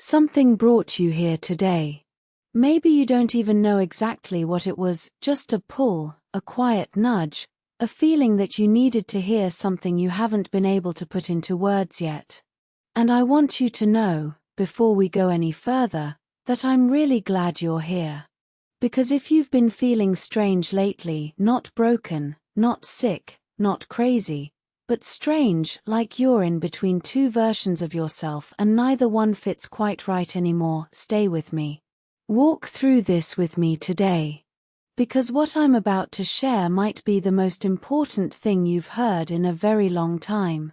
Something brought you here today. Maybe you don't even know exactly what it was, just a pull, a quiet nudge, a feeling that you needed to hear something you haven't been able to put into words yet. And I want you to know, before we go any further, that I'm really glad you're here. Because if you've been feeling strange lately, not broken, not sick, not crazy, but strange, like you're in between two versions of yourself and neither one fits quite right anymore, stay with me. Walk through this with me today. Because what I'm about to share might be the most important thing you've heard in a very long time.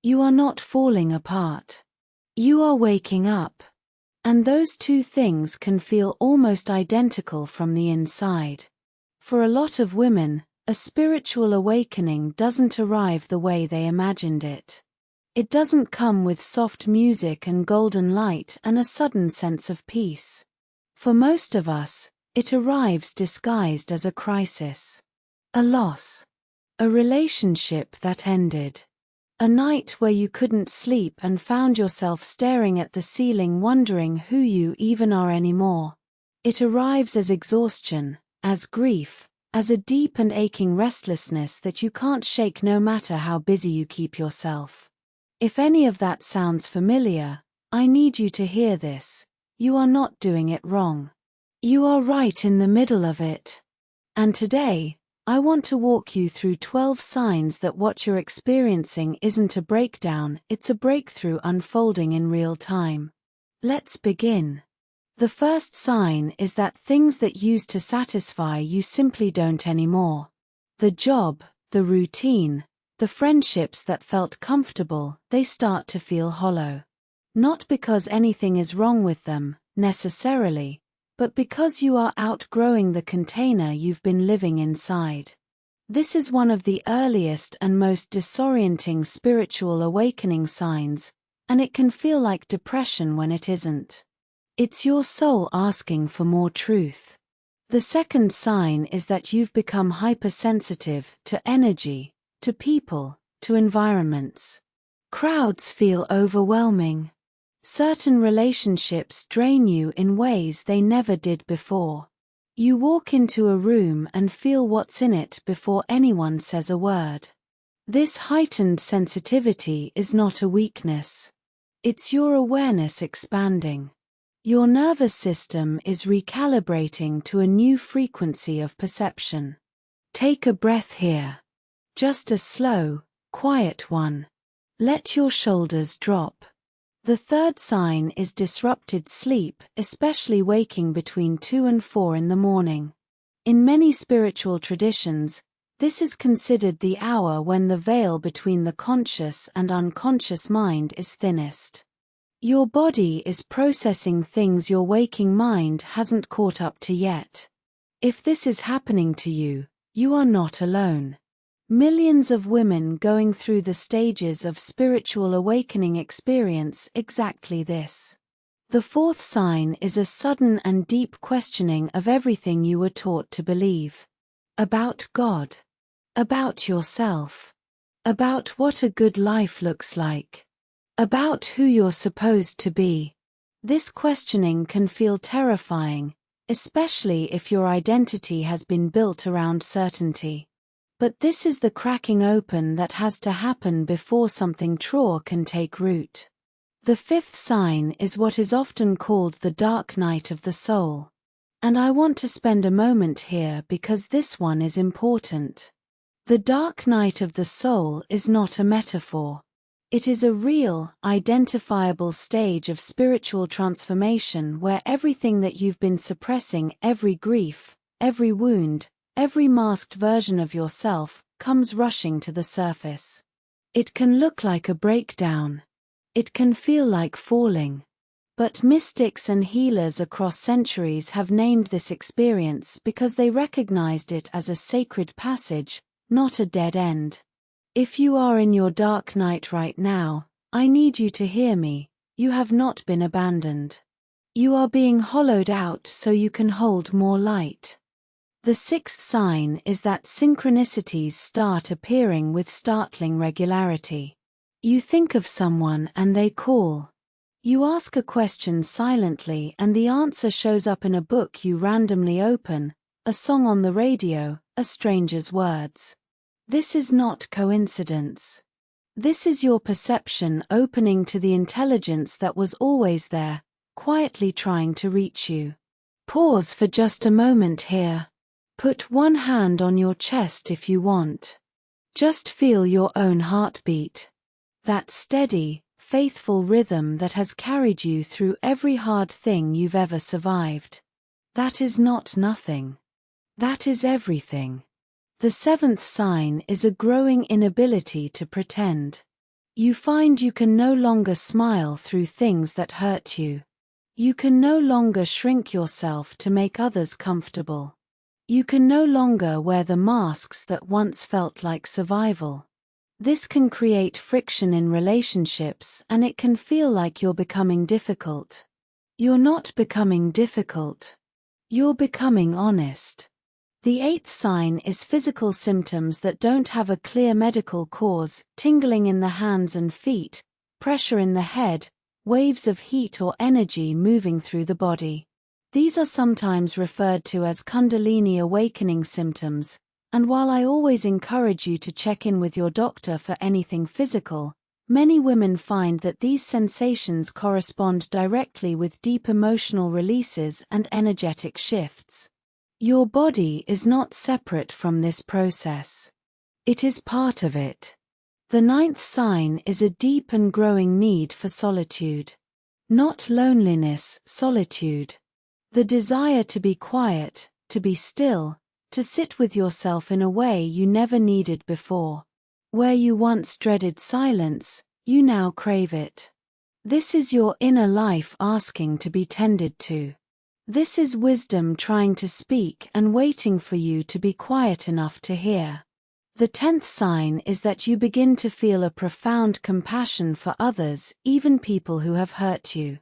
You are not falling apart. You are waking up. And those two things can feel almost identical from the inside. For a lot of women, a spiritual awakening doesn't arrive the way they imagined it. It doesn't come with soft music and golden light and a sudden sense of peace. For most of us, it arrives disguised as a crisis. A loss. A relationship that ended. A night where you couldn't sleep and found yourself staring at the ceiling wondering who you even are anymore. It arrives as exhaustion, as grief, as a deep and aching restlessness that you can't shake no matter how busy you keep yourself. If any of that sounds familiar, I need you to hear this. You are not doing it wrong. You are right in the middle of it. And today, I want to walk you through 12 signs that what you're experiencing isn't a breakdown, it's a breakthrough unfolding in real time. Let's begin. The first sign is that things that used to satisfy you simply don't anymore. The job, the routine, the friendships that felt comfortable, they start to feel hollow. Not because anything is wrong with them, necessarily, but because you are outgrowing the container you've been living inside. This is one of the earliest and most disorienting spiritual awakening signs, and it can feel like depression when it isn't. It's your soul asking for more truth. The second sign is that you've become hypersensitive to energy, to people, to environments. Crowds feel overwhelming. Certain relationships drain you in ways they never did before. You walk into a room and feel what's in it before anyone says a word. This heightened sensitivity is not a weakness. It's your awareness expanding. Your nervous system is recalibrating to a new frequency of perception. Take a breath here. Just a slow, quiet one. Let your shoulders drop. The third sign is disrupted sleep, especially waking between 2 and 4 in the morning. In many spiritual traditions, this is considered the hour when the veil between the conscious and unconscious mind is thinnest. Your body is processing things your waking mind hasn't caught up to yet. If this is happening to you, you are not alone. Millions of women going through the stages of spiritual awakening experience exactly this. The fourth sign is a sudden and deep questioning of everything you were taught to believe. About God. About yourself. About what a good life looks like. About who you're supposed to be. This questioning can feel terrifying, especially if your identity has been built around certainty. But this is the cracking open that has to happen before something true can take root. The fifth sign is what is often called the dark night of the soul. And I want to spend a moment here because this one is important. The dark night of the soul is not a metaphor. It is a real, identifiable stage of spiritual transformation where everything that you've been suppressing, every grief, every wound, every masked version of yourself, comes rushing to the surface. It can look like a breakdown. It can feel like falling. But mystics and healers across centuries have named this experience because they recognized it as a sacred passage, not a dead end. If you are in your dark night right now, I need you to hear me. You have not been abandoned. You are being hollowed out so you can hold more light. The sixth sign is that synchronicities start appearing with startling regularity. You think of someone and they call. You ask a question silently and the answer shows up in a book you randomly open, a song on the radio, a stranger's words. This is not coincidence. This is your perception opening to the intelligence that was always there, quietly trying to reach you. Pause for just a moment here. Put one hand on your chest if you want. Just feel your own heartbeat. That steady, faithful rhythm that has carried you through every hard thing you've ever survived. That is not nothing. That is everything. The seventh sign is a growing inability to pretend. You find you can no longer smile through things that hurt you. You can no longer shrink yourself to make others comfortable. You can no longer wear the masks that once felt like survival. This can create friction in relationships and it can feel like you're becoming difficult. You're not becoming difficult. You're becoming honest. The eighth sign is physical symptoms that don't have a clear medical cause, tingling in the hands and feet, pressure in the head, waves of heat or energy moving through the body. These are sometimes referred to as Kundalini awakening symptoms, and while I always encourage you to check in with your doctor for anything physical, many women find that these sensations correspond directly with deep emotional releases and energetic shifts. Your body is not separate from this process. It is part of it. The ninth sign is a deep and growing need for solitude. Not loneliness, solitude. The desire to be quiet, to be still, to sit with yourself in a way you never needed before. Where you once dreaded silence, you now crave it. This is your inner life asking to be tended to. This is wisdom trying to speak and waiting for you to be quiet enough to hear. The 10th sign is that you begin to feel a profound compassion for others, even people who have hurt you.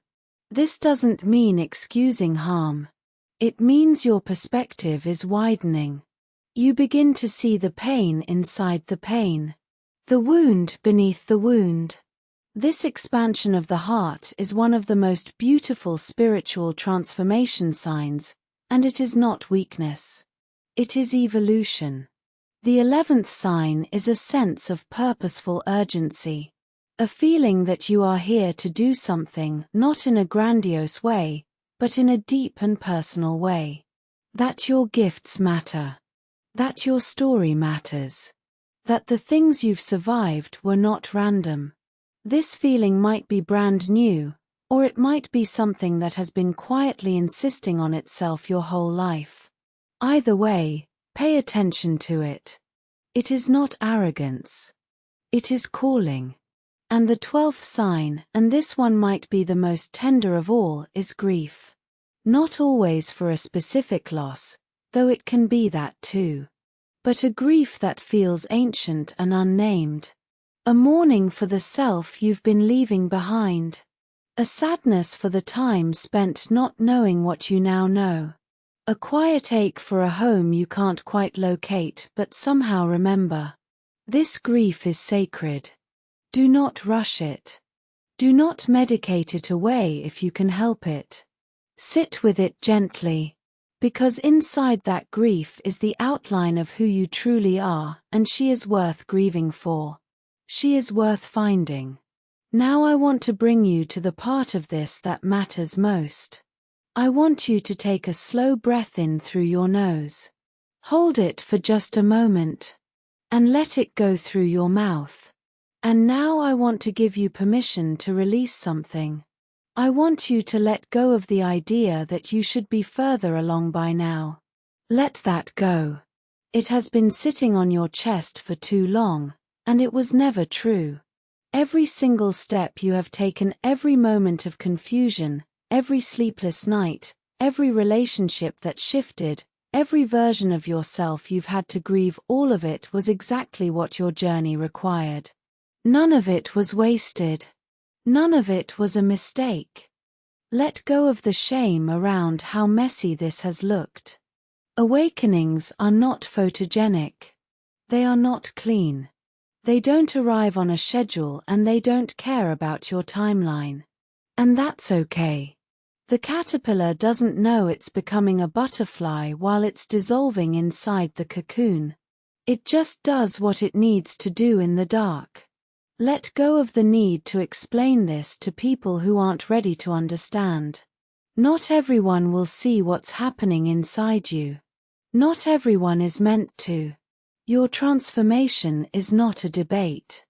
This doesn't mean excusing harm. It means your perspective is widening. You begin to see the pain inside the pain. The wound beneath the wound. This expansion of the heart is one of the most beautiful spiritual transformation signs, and it is not weakness. It is evolution. The 11th sign is a sense of purposeful urgency. A feeling that you are here to do something, not in a grandiose way, but in a deep and personal way. That your gifts matter. That your story matters. That the things you've survived were not random. This feeling might be brand new, or it might be something that has been quietly insisting on itself your whole life. Either way, pay attention to it. It is not arrogance. It is calling. And the 12th sign, and this one might be the most tender of all, is grief. Not always for a specific loss, though it can be that too. But a grief that feels ancient and unnamed. A mourning for the self you've been leaving behind. A sadness for the time spent not knowing what you now know. A quiet ache for a home you can't quite locate but somehow remember. This grief is sacred. Do not rush it. Do not medicate it away if you can help it. Sit with it gently. Because inside that grief is the outline of who you truly are, and she is worth grieving for. She is worth finding. Now I want to bring you to the part of this that matters most. I want you to take a slow breath in through your nose. Hold it for just a moment. And let it go through your mouth. And now I want to give you permission to release something. I want you to let go of the idea that you should be further along by now. Let that go. It has been sitting on your chest for too long. And it was never true. Every single step you have taken, every moment of confusion, every sleepless night, every relationship that shifted, every version of yourself you've had to grieve, all of it was exactly what your journey required. None of it was wasted. None of it was a mistake. Let go of the shame around how messy this has looked. Awakenings are not photogenic. They are not clean. They don't arrive on a schedule and they don't care about your timeline. And that's okay. The caterpillar doesn't know it's becoming a butterfly while it's dissolving inside the cocoon. It just does what it needs to do in the dark. Let go of the need to explain this to people who aren't ready to understand. Not everyone will see what's happening inside you. Not everyone is meant to. Your transformation is not a debate.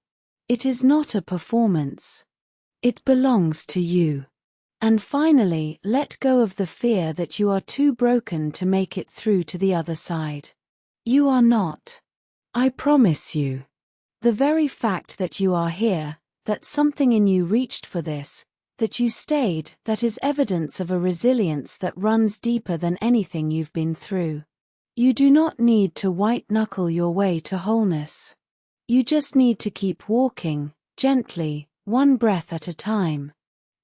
It is not a performance. It belongs to you. And finally, let go of the fear that you are too broken to make it through to the other side. You are not. I promise you. The very fact that you are here, that something in you reached for this, that you stayed, that is evidence of a resilience that runs deeper than anything you've been through. You do not need to white-knuckle your way to wholeness. You just need to keep walking, gently, one breath at a time.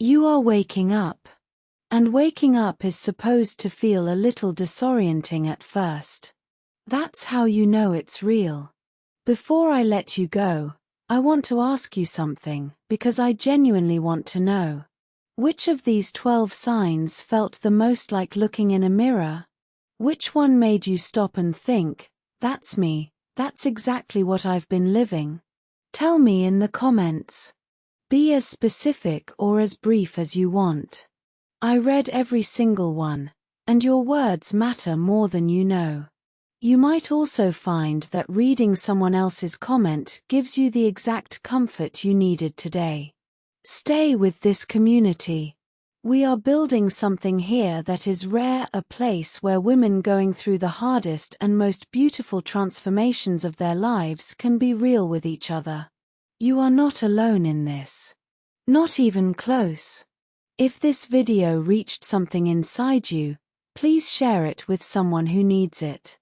You are waking up. And waking up is supposed to feel a little disorienting at first. That's how you know it's real. Before I let you go, I want to ask you something, because I genuinely want to know. Which of these 12 signs felt the most like looking in a mirror? Which one made you stop and think, that's me, that's exactly what I've been living? Tell me in the comments. Be as specific or as brief as you want. I read every single one, and your words matter more than you know. You might also find that reading someone else's comment gives you the exact comfort you needed today. Stay with this community. We are building something here that is rare, a place where women going through the hardest and most beautiful transformations of their lives can be real with each other. You are not alone in this. Not even close. If this video reached something inside you, please share it with someone who needs it.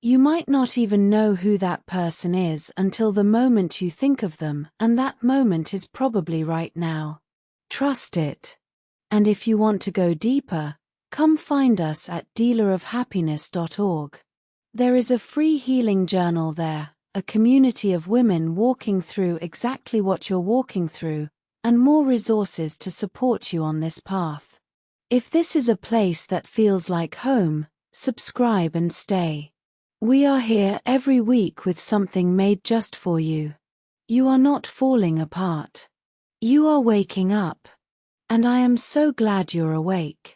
You might not even know who that person is until the moment you think of them, and that moment is probably right now. Trust it. And if you want to go deeper, come find us at dealerofhappiness.org. There is a free healing journal there, a community of women walking through exactly what you're walking through, and more resources to support you on this path. If this is a place that feels like home, subscribe and stay. We are here every week with something made just for you. You are not falling apart. You are waking up. And I am so glad you're awake.